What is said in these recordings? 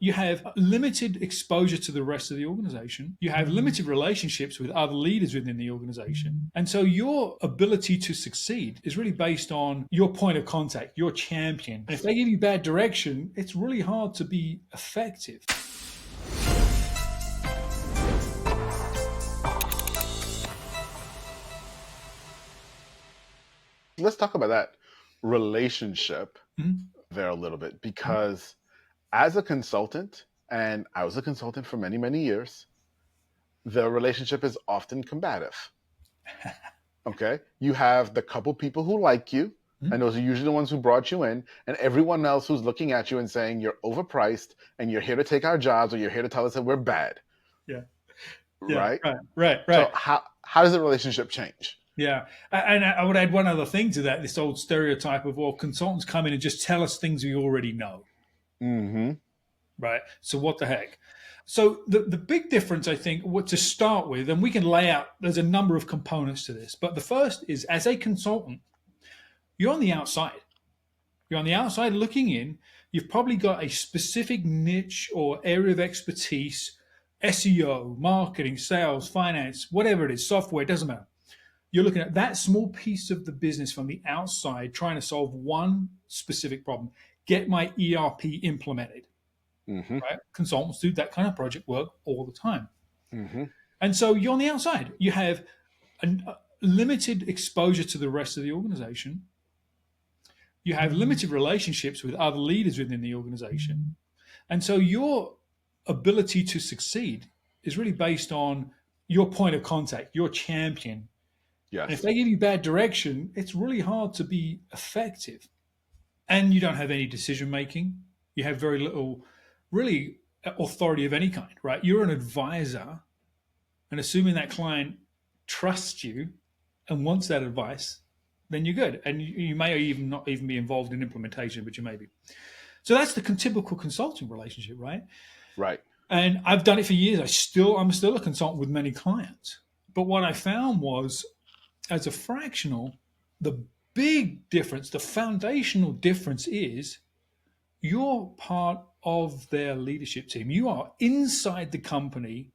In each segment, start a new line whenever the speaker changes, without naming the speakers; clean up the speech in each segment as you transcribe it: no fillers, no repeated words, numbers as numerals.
You have limited exposure to the rest of the organization. You have limited relationships with other leaders within the organization. And so your ability to succeed is really based on your point of contact, your champion. And if they give you bad direction, it's really hard to be effective.
Let's talk about that relationship
Mhm.
there a little bit, because as a consultant, and I was a consultant for many, many years, the relationship is often combative. Okay. You have the couple people who like you, and
Mhm.
those are usually the ones who brought you in, and everyone else who's looking at you and saying you're overpriced and you're here to take our jobs, or you're here to tell us that we're bad.
Yeah. Yeah.
Right.
Right. Right.
So
Right.
how does the relationship change?
Yeah. And I would add one other thing to that, this old stereotype of, well, consultants come in and just tell us things we already know.
Mm-hmm.
Right. So what the heck? So the big difference, I think, what to start with, and we can lay out, there's a number of components to this, but the first is, as a consultant, you're on the outside. You're on the outside looking in. You've probably got a specific niche or area of expertise, SEO, marketing, sales, finance, whatever it is, software, it doesn't matter. You're looking at that small piece of the business from the outside, trying to solve one specific problem. Get my ERP implemented.
Mm-hmm.
Right? Consultants do that kind of project work all the time.
Mm-hmm.
And so you're on the outside. You have a limited exposure to the rest of the organization. You have limited relationships with other leaders within the organization. And so your ability to succeed is really based on your point of contact, your champion. And if
Yes.
they give you bad direction, it's really hard to be effective. And you don't have any decision making. You have very little, really, authority of any kind, right? You're an advisor, and assuming that client trusts you and wants that advice, then you're good. And you may even not even be involved in implementation, but you may be. So that's the typical consulting relationship, right?
Right.
And I've done it for years. I'm still a consultant with many clients. But what I found was, as a fractional, the big difference, the foundational difference is you're part of their leadership team. You are inside the company.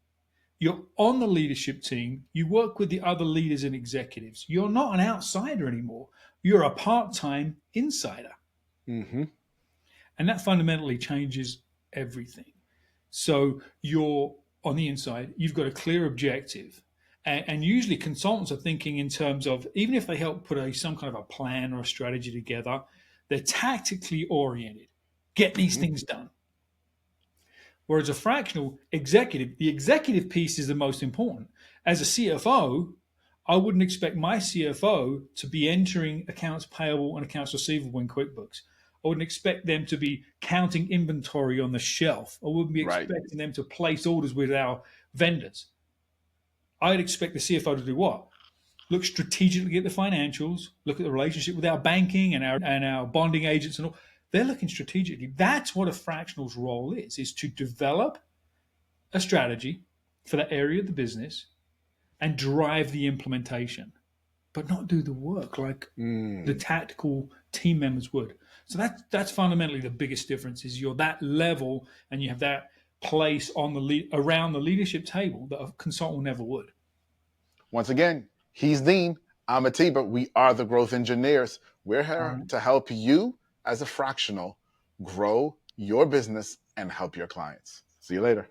You're on the leadership team. You work with the other leaders and executives. You're not an outsider anymore. You're a part time insider.
Mm-hmm.
And that fundamentally changes everything. So you're on the inside, you've got a clear objective. And usually consultants are thinking in terms of, even if they help put some kind of a plan or a strategy together, they're tactically oriented. Get these
Mm-hmm.
things done. Whereas a fractional executive, the executive piece is the most important. As a CFO, I wouldn't expect my CFO to be entering accounts payable and accounts receivable in QuickBooks. I wouldn't expect them to be counting inventory on the shelf. I wouldn't be
Right.
expecting them to place orders with our vendors. I'd expect the CFO to do what? Look strategically at the financials, look at the relationship with our banking and our bonding agents and all. They're looking strategically. That's what a fractional's role is to develop a strategy for that area of the business and drive the implementation, but not do the work like the
Mm.
tactical team members would. So that's fundamentally the biggest difference is you're that level and you have that place on around the leadership table that a consultant never would.
Once again, he's Dean. I'm Atiba. We are the growth engineers. We're
All
here
right.
to help you as a fractional grow your business and help your clients. See you later.